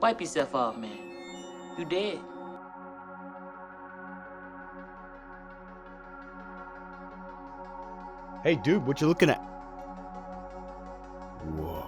Wipe yourself off, man. You dead. Hey dude, what you looking at? Whoa.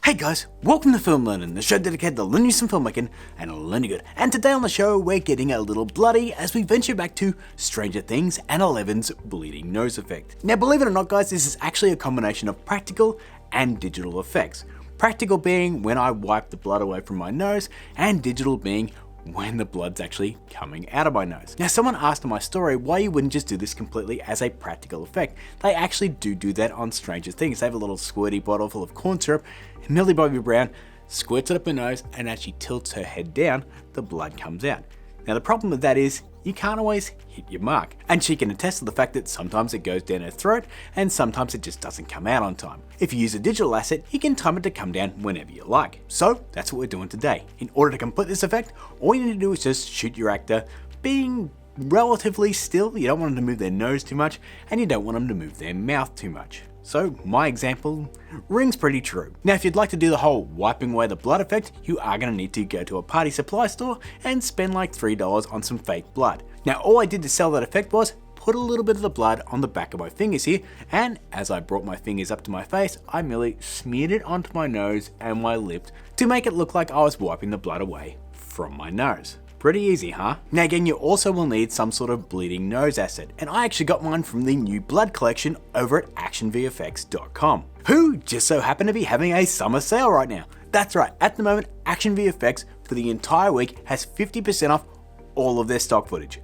Hey guys, welcome to Film Learnin, the show dedicated to learning some filmmaking and learning good. And today on the show, we're getting a little bloody as we venture back to Stranger Things and Eleven's bleeding nose effect. Now, believe it or not, guys, this is actually a combination of practical and digital effects. Practical being when I wipe the blood away from my nose, and digital being when the blood's actually coming out of my nose. Now, someone asked in my story why you wouldn't just do this completely as a practical effect. They actually do that on Stranger Things. They have a little squirty bottle full of corn syrup, and Millie Bobby Brown squirts it up her nose, and as she tilts her head down, the blood comes out. Now, the problem with that is you can't always hit your mark, and she can attest to the fact that sometimes it goes down her throat and sometimes it just doesn't come out on time. If you use a digital asset, you can time it to come down whenever you like. So that's what we're doing today. In order to complete this effect, all you need to do is just shoot your actor being relatively still. You don't want them to move their nose too much, and you don't want them to move their mouth too much. So my example rings pretty true. Now, if you'd like to do the whole wiping away the blood effect, you are going to need to go to a party supply store and spend like $3 on some fake blood. Now, all I did to sell that effect was put a little bit of the blood on the back of my fingers here, and as I brought my fingers up to my face, I merely smeared it onto my nose and my lips to make it look like I was wiping the blood away from my nose. Pretty easy, huh? Now again, you also will need some sort of bleeding nose asset, and I actually got mine from the new blood collection over at actionvfx.com, who just so happen to be having a summer sale right now. That's right, at the moment, Action VFX for the entire week has 50% off all of their stock footage.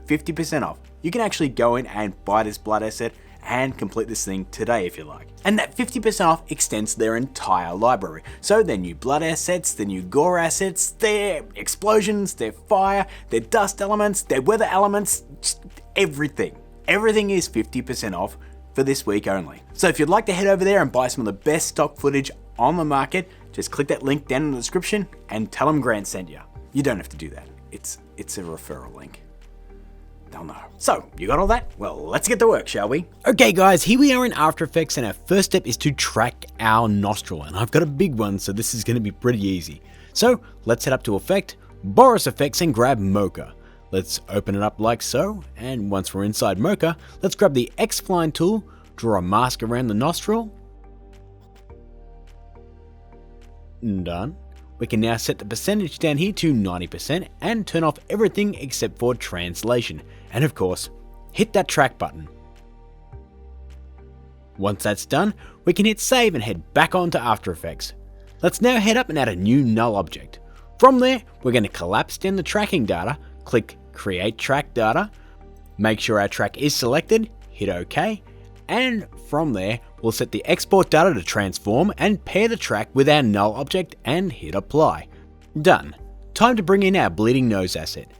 50% off. You can actually go in and buy this blood asset and complete this thing today if you like. And that 50% off extends to their entire library. So their new blood assets, their new gore assets, their explosions, their fire, their dust elements, their weather elements, just everything. Everything is 50% off for this week only. So if you'd like to head over there and buy some of the best stock footage on the market, just click that link down in the description and tell them Grant sent you. You don't have to do that. It's a referral link. They'll know. So, you got all that? Well, let's get to work, shall we? Okay guys, here we are in After Effects, and our first step is to track our nostril, and I've got a big one, so this is going to be pretty easy. So, let's head up to Effect, Boris Effects, and grab Mocha. Let's open it up like so, and once we're inside Mocha, let's grab the X-Spline tool, draw a mask around the nostril. Done. We can now set the percentage down here to 90% and turn off everything except for translation. And of course, hit that track button. Once that's done, we can hit save and head back onto After Effects. Let's now head up and add a new null object. From there, we're going to collapse down the tracking data, click Create Track Data, make sure our track is selected, hit OK, and from there, we'll set the export data to transform and pair the track with our null object and hit apply. Done. Time to bring in our bleeding nose asset.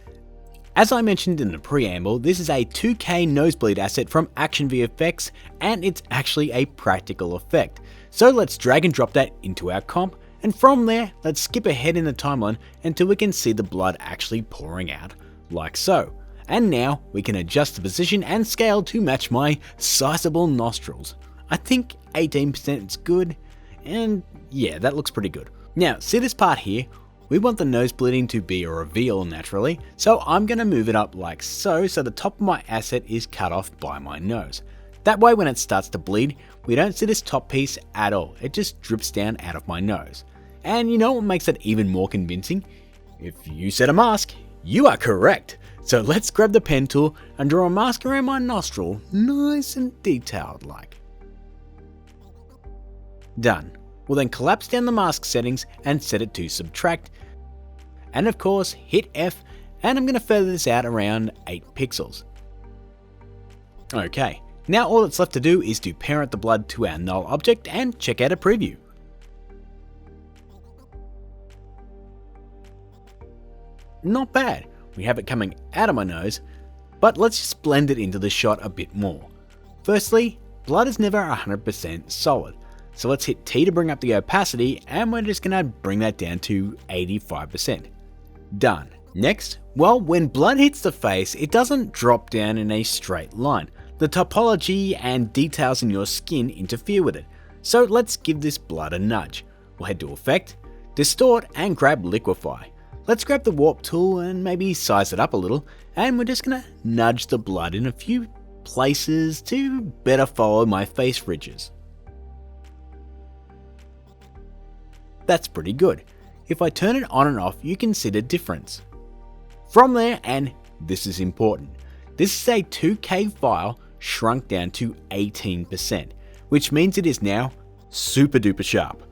As I mentioned in the preamble, this is a 2K nosebleed asset from Action VFX, and it's actually a practical effect. So let's drag and drop that into our comp, and from there, let's skip ahead in the timeline until we can see the blood actually pouring out, like so. And now we can adjust the position and scale to match my sizable nostrils. I think 18% is good, and yeah, that looks pretty good. Now, see this part here? We want the nose bleeding to be a reveal naturally, so I'm going to move it up like so the top of my asset is cut off by my nose. That way when it starts to bleed, we don't see this top piece at all, it just drips down out of my nose. And you know what makes it even more convincing? If you said a mask, you are correct. So let's grab the pen tool and draw a mask around my nostril, nice and detailed like. Done. We'll then collapse down the mask settings and set it to subtract. And of course, hit F, and I'm going to feather this out around 8 pixels. Okay, now all that's left to do is to parent the blood to our null object and check out a preview. Not bad, we have it coming out of my nose, but let's just blend it into the shot a bit more. Firstly, blood is never 100% solid, so let's hit T to bring up the opacity and we're just going to bring that down to 85%. Done. Next, well, when blood hits the face, it doesn't drop down in a straight line. The topology and details in your skin interfere with it, so let's give this blood a nudge. We'll head to Effect, Distort and grab Liquefy. Let's grab the warp tool and maybe size it up a little, and we're just going to nudge the blood in a few places to better follow my face ridges. That's pretty good. If I turn it on and off, you can see the difference. From there, and this is important, this is a 2K file shrunk down to 18%, which means it is now super duper sharp.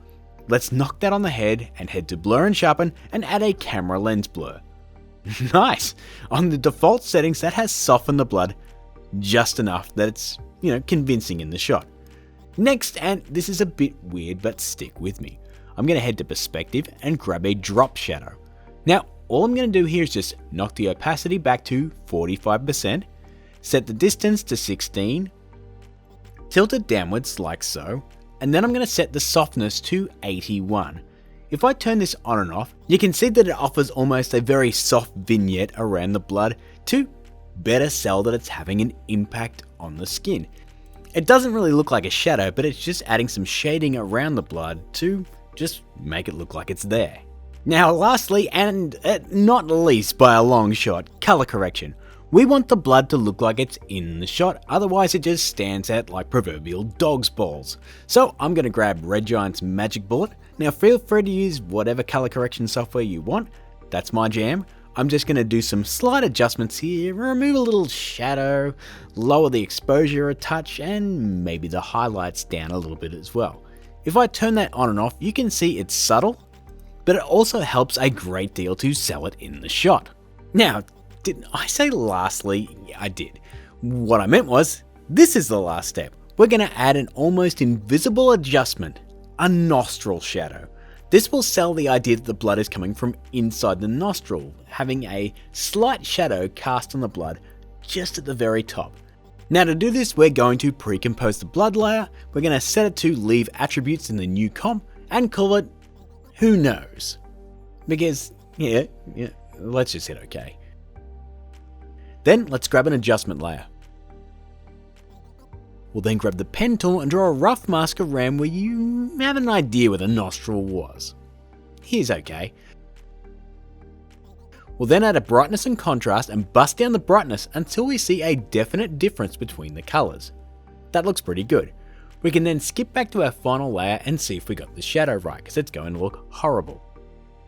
Let's knock that on the head and head to Blur and Sharpen and add a camera lens blur. Nice! On the default settings, that has softened the blood just enough that it's, convincing in the shot. Next, and this is a bit weird, but stick with me, I'm going to head to Perspective and grab a drop shadow. Now, all I'm going to do here is just knock the opacity back to 45%, set the distance to 16, tilt it downwards like so, and then I'm going to set the softness to 81. If I turn this on and off, you can see that it offers almost a very soft vignette around the blood to better sell that it's having an impact on the skin. It doesn't really look like a shadow, but it's just adding some shading around the blood to just make it look like it's there. Now lastly, and not least by a long shot, color correction. We want the blood to look like it's in the shot, otherwise it just stands out like proverbial dog's balls. So I'm going to grab Red Giant's Magic Bullet. Now feel free to use whatever color correction software you want, that's my jam. I'm just going to do some slight adjustments here, remove a little shadow, lower the exposure a touch, and maybe the highlights down a little bit as well. If I turn that on and off, you can see it's subtle, but it also helps a great deal to sell it in the shot. Now, didn't I say lastly? I did. What I meant was, this is the last step. We're going to add an almost invisible adjustment, a nostril shadow. This will sell the idea that the blood is coming from inside the nostril, having a slight shadow cast on the blood just at the very top. Now to do this, we're going to pre-compose the blood layer, we're going to set it to leave attributes in the new comp, and call it Who Knows? Because, yeah, let's just hit OK. Then let's grab an adjustment layer. We'll then grab the pen tool and draw a rough mask around where you have an idea where the nostril was. Here's OK. We'll then add a brightness and contrast and bust down the brightness until we see a definite difference between the colours. That looks pretty good. We can then skip back to our final layer and see if we got the shadow right, because it's going to look horrible.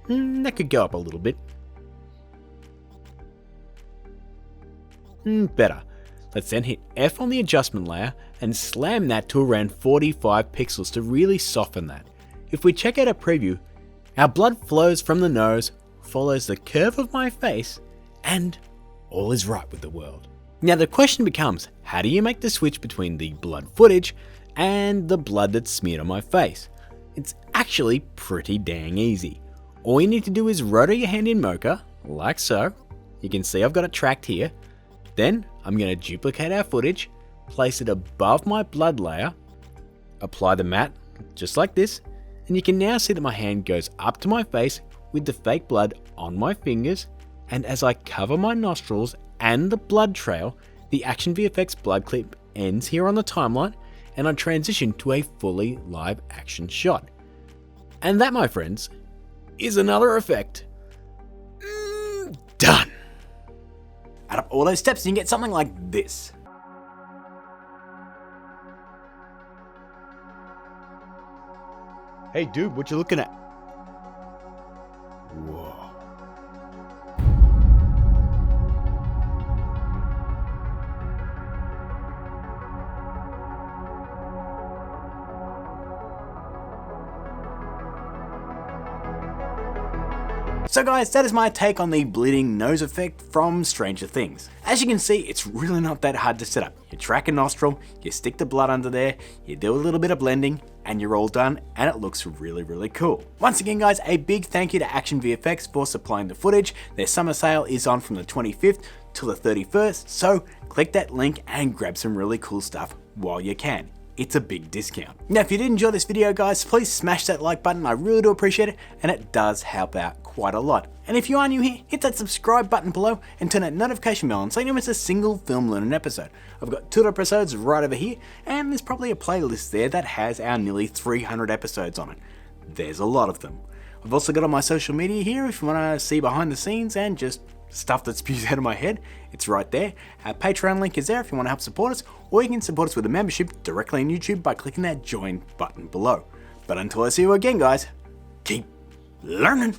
That could go up a little bit. Better. Let's then hit F on the adjustment layer and slam that to around 45 pixels to really soften that. If we check out a preview, our blood flows from the nose, follows the curve of my face, and all is right with the world. Now the question becomes, how do you make the switch between the blood footage and the blood that's smeared on my face? It's actually pretty dang easy. All you need to do is rotate your hand in Mocha, like so. You can see I've got it tracked here. Then I'm going to duplicate our footage, place it above my blood layer, apply the matte just like this, and you can now see that my hand goes up to my face with the fake blood on my fingers, and as I cover my nostrils and the blood trail, the Action VFX blood clip ends here on the timeline, and I transition to a fully live action shot. And that, my friends, is another effect. Done! Add up all those steps and you get something like this. Hey dude, what you looking at? Whoa. So guys, that is my take on the bleeding nose effect from Stranger Things. As you can see, it's really not that hard to set up. You track a nostril, you stick the blood under there, you do a little bit of blending, and you're all done, and it looks really cool. Once again guys, a big thank you to Action VFX for supplying the footage. Their summer sale is on from the 25th till the 31st, so click that link and grab some really cool stuff while you can. It's a big discount. Now if you did enjoy this video guys, please smash that like button, I really do appreciate it, and it does help out quite a lot. And if you are new here, hit that subscribe button below and turn that notification bell on so you don't miss a single Film Learnin episode. I've got 2 episodes right over here, and there's probably a playlist there that has our nearly 300 episodes on it. There's a lot of them. I've also got on my social media here if you want to see behind the scenes and just stuff that spews out of my head. It's right there. Our Patreon link is there if you want to help support us, or you can support us with a membership directly on YouTube by clicking that join button below. But until I see you again guys, keep learning.